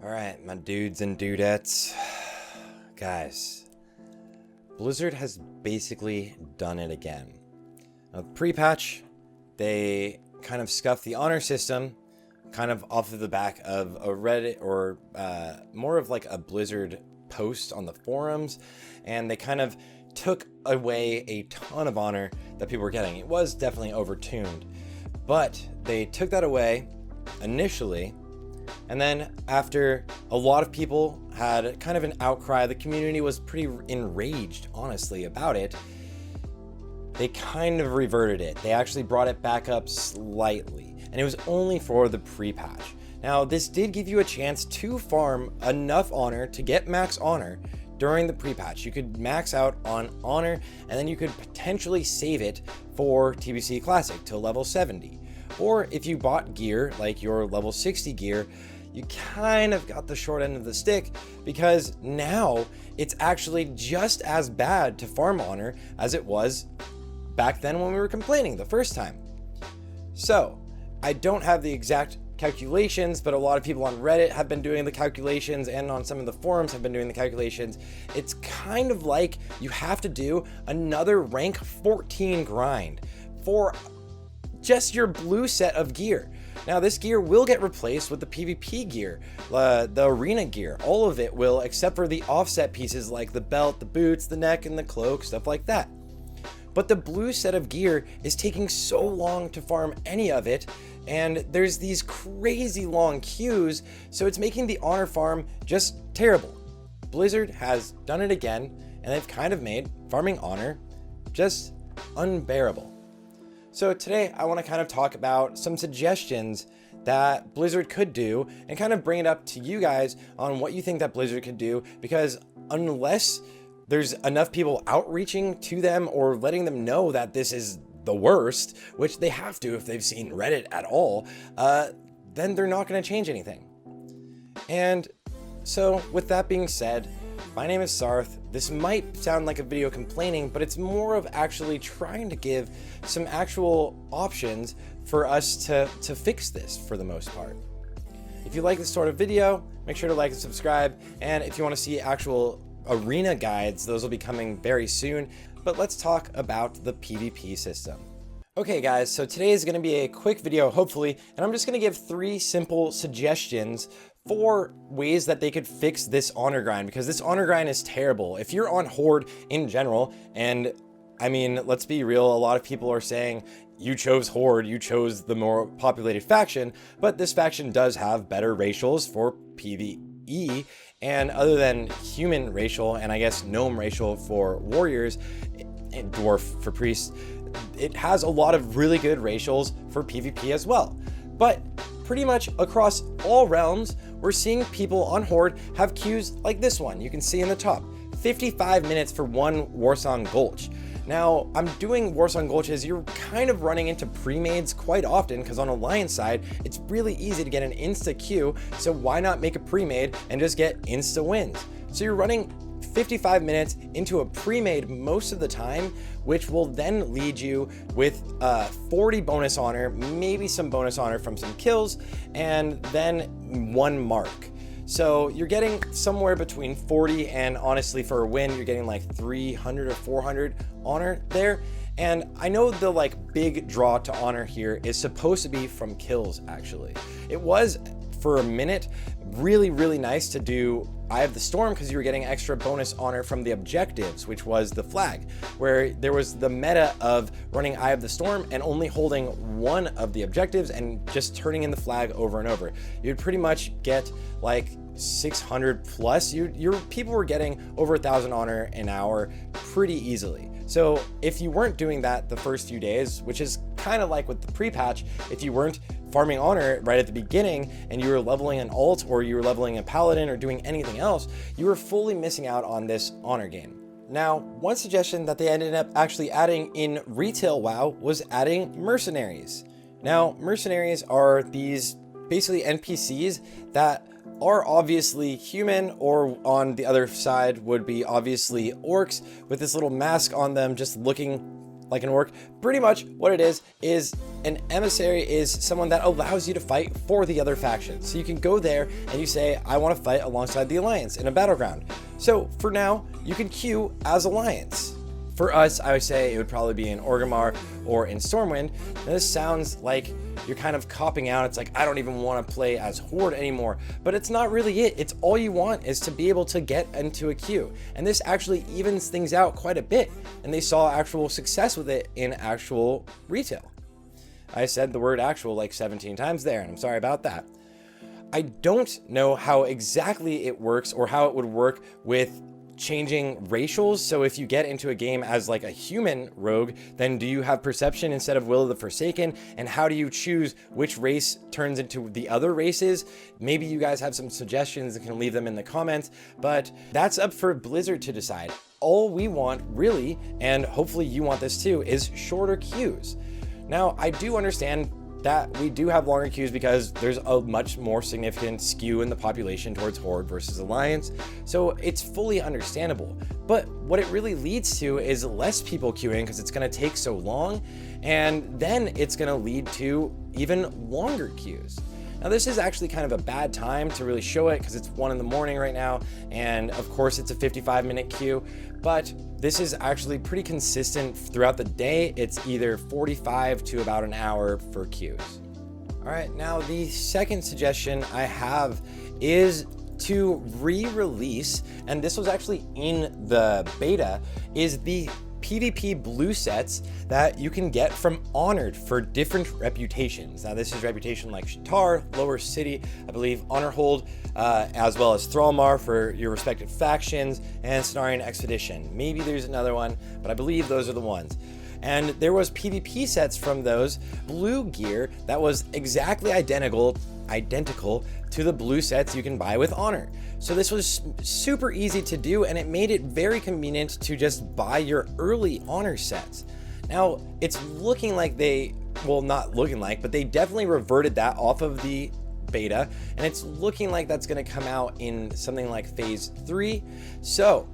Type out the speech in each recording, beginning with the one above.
Alright, my dudes and dudettes. Guys, Blizzard has basically done it again. Now, pre-patch, they kind of scuffed the honor system, kind of off of the back of a Reddit or more of like a Blizzard post on the forums, and they kind of took away a ton of honor that people were getting. It was definitely overtuned, but they took that away initially. And then after a lot of people had kind of an outcry, the community was pretty enraged, honestly, about it. They kind of reverted it. They actually brought it back up slightly, and it was only for the pre-patch. Now, this did give you a chance to farm enough honor to get max honor during the pre-patch. You could max out on honor, and then you could potentially save it for TBC Classic to level 70. Or if you bought gear, like your level 60 gear, you kind of got the short end of the stick, because now it's actually just as bad to farm honor as it was back then when we were complaining the first time. So I don't have the exact calculations, but a lot of people on Reddit have been doing the calculations, and on some of the forums have been doing the calculations. It's kind of like you have to do another rank 14 grind for just your blue set of gear. Now, this gear will get replaced with the PvP gear, the arena gear. All of it will, except for the offset pieces like the belt, the boots, the neck, and the cloak, stuff like that. But the blue set of gear is taking so long to farm any of it, and there's these crazy long queues, so it's making the honor farm just terrible. Blizzard has done it again, and they've kind of made farming honor just unbearable. So today I want to kind of talk about some suggestions that Blizzard could do and kind of bring it up to you guys on what you think that Blizzard could do, because unless there's enough people outreaching to them or letting them know that this is the worst, which they have to if they've seen Reddit at all, then they're not going to change anything. And so with that being said, my name is Sarthe. This might sound like a video complaining, but it's more of actually trying to give some actual options for us to fix this for the most part. If you like this sort of video, make sure to like and subscribe. And if you want to see actual arena guides, those will be coming very soon. But let's talk about the PvP system. Okay guys, so today is going to be a quick video, hopefully, and I'm just going to give 3 simple suggestions for ways that they could fix this honor grind, because this honor grind is terrible. If you're on Horde in general, and I mean, let's be real, a lot of people are saying you chose Horde, you chose the more populated faction, but this faction does have better racials for PvE, and other than human racial, and I guess gnome racial for warriors, and dwarf for priests, it has a lot of really good racials for PvP as well. But pretty much across all realms, we're seeing people on Horde have queues like this one. You can see in the top, 55 minutes for one Warsong Gulch. Now, I'm doing Warsong Gulches, you're kind of running into pre-mades quite often, because on Alliance side, it's really easy to get an insta queue, so why not make a pre-made and just get insta wins? So you're running 55 minutes into a pre-made most of the time, which will then lead you with 40 bonus honor, maybe some bonus honor from some kills, and then 1 mark. So you're getting somewhere between 40 and, honestly, for a win, you're getting like 300 or 400 honor there. And I know the like big draw to honor here is supposed to be from kills, actually. It was, for a minute, really nice to do Eye of the Storm, because you were getting extra bonus honor from the objectives, which was the flag, where there was the meta of running Eye of the Storm and only holding one of the objectives and just turning in the flag over and over. You'd pretty much get like 600 plus. Your people were getting over 1,000 honor an hour pretty easily. So if you weren't doing that the first few days, which is kind of like with the pre-patch, if you weren't farming honor right at the beginning and you were leveling an alt or you were leveling a paladin or doing anything else, you were fully missing out on this honor gain. Now, one suggestion that they ended up actually adding in retail WoW was adding Mercenaries. Now, Mercenaries are these basically NPCs that are obviously human, or on the other side would be obviously orcs with this little mask on them, just looking like an orc. Pretty much what it is an emissary is someone that allows you to fight for the other faction. So you can go there and you say, I want to fight alongside the Alliance in a battleground. So for now, you can queue as Alliance. For us, I would say it would probably be in Orgrimmar or in Stormwind. Now, this sounds like you're kind of copping out. It's like, I don't even want to play as Horde anymore, but it's not really it. It's all you want is to be able to get into a queue. And this actually evens things out quite a bit. And they saw actual success with it in actual retail. I said the word actual like 17 times there, and I'm sorry about that. I don't know how exactly it works or how it would work with changing racials. So if you get into a game as like a human rogue, then do you have perception instead of Will of the Forsaken? And how do you choose which race turns into the other races? Maybe you guys have some suggestions and can leave them in the comments, but that's up for Blizzard to decide. All we want really, and hopefully you want this too, is shorter queues. Now, I do understand that we do have longer queues because there's a much more significant skew in the population towards Horde versus Alliance, so it's fully understandable. But what it really leads to is less people queuing because it's going to take so long, and then it's going to lead to even longer queues. Now, this is actually kind of a bad time to really show it because it's 1 in the morning right now, and of course it's a 55-minute queue, but this is actually pretty consistent throughout the day. It's either 45 to about an hour for queues. All right, now the second suggestion I have is to re-release, and this was actually in the beta, is the PvP blue sets that you can get from Honored for different reputations. Now, this is reputation like Shatar, Lower City, I believe Honorhold, as well as Thrallmar for your respective factions, and Cenarian Expedition. Maybe there's another one, but I believe those are the ones. And there was PvP sets from those blue gear that was exactly identical to the blue sets you can buy with Honor. So this was super easy to do, and it made it very convenient to just buy your early Honor sets. Now, it's looking like not looking like, but they definitely reverted that off of the beta, and it's looking like that's going to come out in something like Phase 3. So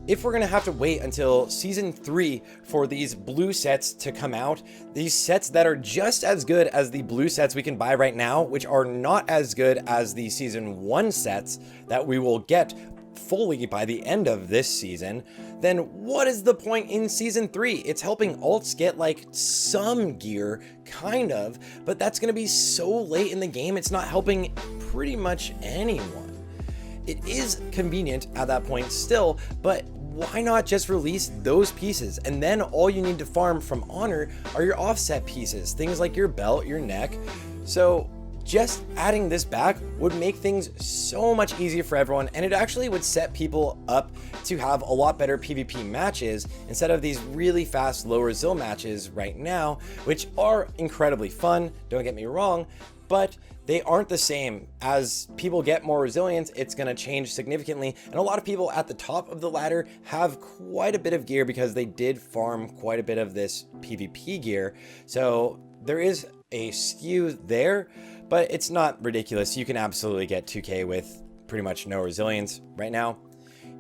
if we're going to have to wait until Season 3 for these blue sets to come out, these sets that are just as good as the blue sets we can buy right now, which are not as good as the Season 1 sets that we will get fully by the end of this season, then what is the point in Season 3? It's helping alts get like some gear, kind of, but that's going to be so late in the game, it's not helping pretty much anyone. It is convenient at that point still, but why not just release those pieces? And then all you need to farm from Honor are your offset pieces, things like your belt, your neck. So just adding this back would make things so much easier for everyone, and it actually would set people up to have a lot better PvP matches instead of these really fast lower zil matches right now, which are incredibly fun, don't get me wrong, but they aren't the same. As people get more resilience, it's going to change significantly, and a lot of people at the top of the ladder have quite a bit of gear because they did farm quite a bit of this PvP gear, so there is a skew there, but it's not ridiculous. You can absolutely get 2k with pretty much no resilience right now.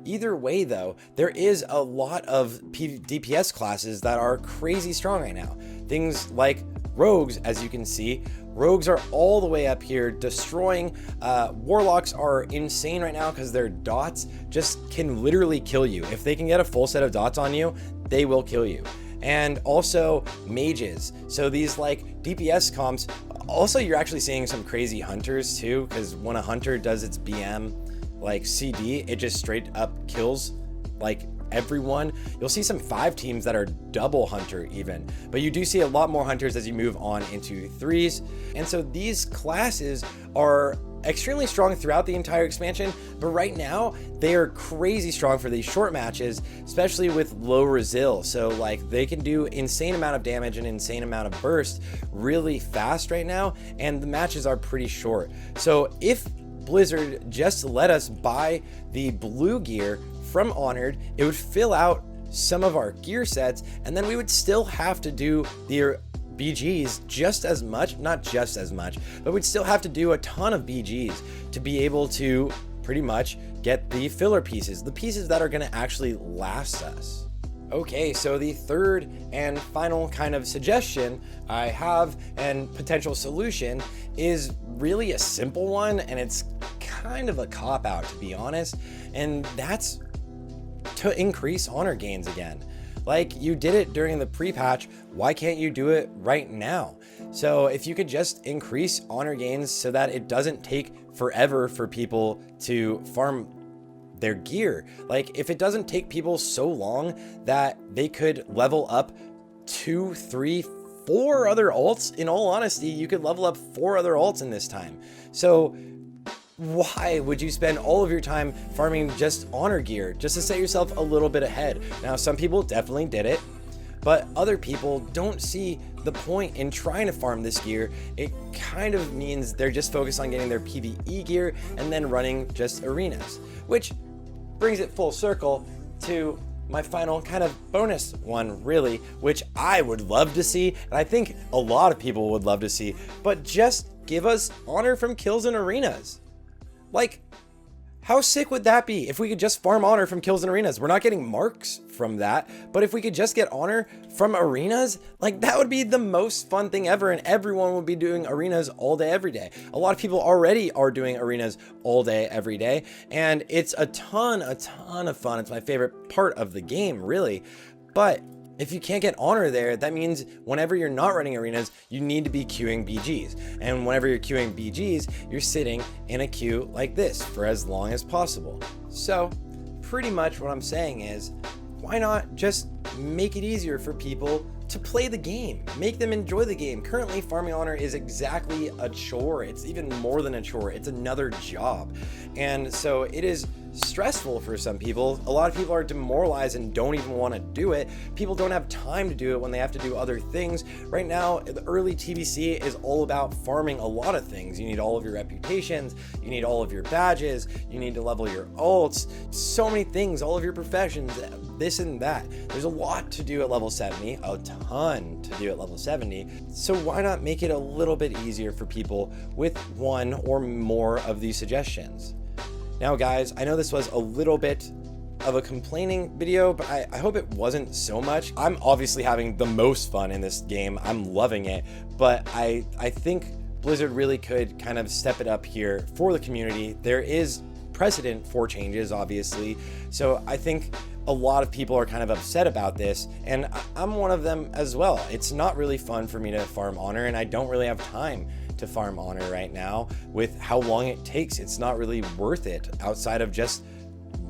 Either way though, there is a lot of DPS classes that are crazy strong right now. Things like rogues, as you can see. Rogues are all the way up here destroying. Warlocks are insane right now because their dots just can literally kill you. If they can get a full set of dots on you, they will kill you. And also mages. So these like DPS comps, also you're actually seeing some crazy hunters too, because when a hunter does its BM like CD, it just straight up kills like everyone. You'll see some 5 teams that are double hunter even, but you do see a lot more hunters as you move on into 3s. And so these classes are extremely strong throughout the entire expansion, but right now they are crazy strong for these short matches, especially with low resil. So like they can do insane amount of damage and insane amount of burst really fast right now, and the matches are pretty short. So if Blizzard just let us buy the blue gear from Honored, it would fill out some of our gear sets, and then we would still have to do the BGs just as much, not just as much, but we'd still have to do a ton of BGs to be able to pretty much get the filler pieces, the pieces that are going to actually last us. Okay, so the third and final kind of suggestion I have and potential solution is really a simple one, and it's kind of a cop-out, to be honest, and that's to increase honor gains again. Like, you did it during the pre-patch, why can't you do it right now? So if you could just increase honor gains so that it doesn't take forever for people to farm their gear. Like, if it doesn't take people so long that they could level up 2, 3, 4 other alts, in all honesty, you could level up 4 other alts in this time. So why would you spend all of your time farming just honor gear just to set yourself a little bit ahead? Now, some people definitely did it, but other people don't see the point in trying to farm this gear. It kind of means they're just focused on getting their PvE gear and then running just arenas, which brings it full circle to my final kind of bonus one, really, which I would love to see, and I think a lot of people would love to see, but just give us honor from kills in arenas. Like, how sick would that be if we could just farm honor from kills in arenas? We're not getting marks from that, but if we could just get honor from arenas, like, that would be the most fun thing ever, and everyone would be doing arenas all day, every day. A lot of people already are doing arenas all day, every day, and it's a ton of fun. It's my favorite part of the game, really. But if you can't get honor there, that means whenever you're not running arenas, you need to be queuing BGs. And whenever you're queuing BGs, you're sitting in a queue like this for as long as possible. So pretty much what I'm saying is, why not just make it easier for people to play the game, make them enjoy the game. Currently, farming honor is exactly a chore. It's even more than a chore. It's another job. And so it is stressful for some people. A lot of people are demoralized and don't even want to do it. People don't have time to do it when they have to do other things. Right now, the early TBC is all about farming a lot of things. You need all of your reputations, you need all of your badges, you need to level your ults, so many things, all of your professions, this and that. There's a lot to do at level 70, a ton to do at level 70. So why not make it a little bit easier for people with one or more of these suggestions? Now, guys, I know this was a little bit of a complaining video, but I hope it wasn't so much. I'm obviously having the most fun in this game. I'm loving it, but I think Blizzard really could kind of step it up here for the community. There is precedent for changes, obviously, so I think a lot of people are kind of upset about this, and I'm one of them as well. It's not really fun for me to farm honor, and I don't really have time to farm honor right now with how long it takes. It's not really worth it outside of just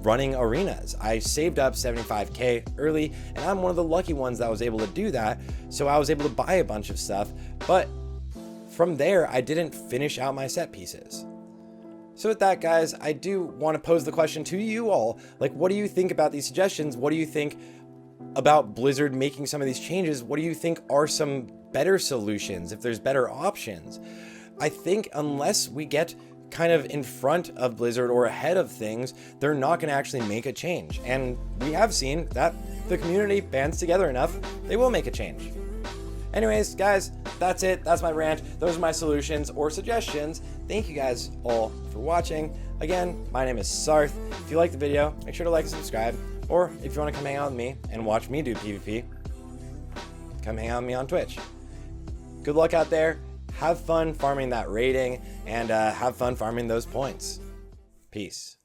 running arenas. I saved up 75k early, and I'm one of the lucky ones that was able to do that, so I was able to buy a bunch of stuff, but from there I didn't finish out my set pieces. So with that, guys, I do want to pose the question to you all, like, what do you think about these suggestions? What do you think about Blizzard making some of these changes? What do you think are some better solutions, if there's better options? I think unless we get kind of in front of Blizzard or ahead of things, they're not going to actually make a change. And we have seen that the community bands together enough, they will make a change. Anyways, guys, that's it. That's my rant. Those are my solutions or suggestions. Thank you guys all for watching. Again, my name is Sarthe. If you like the video, make sure to like and subscribe. Or if you want to come hang out with me and watch me do PvP, come hang out with me on Twitch. Good luck out there. Have fun farming that rating, and have fun farming those points. Peace.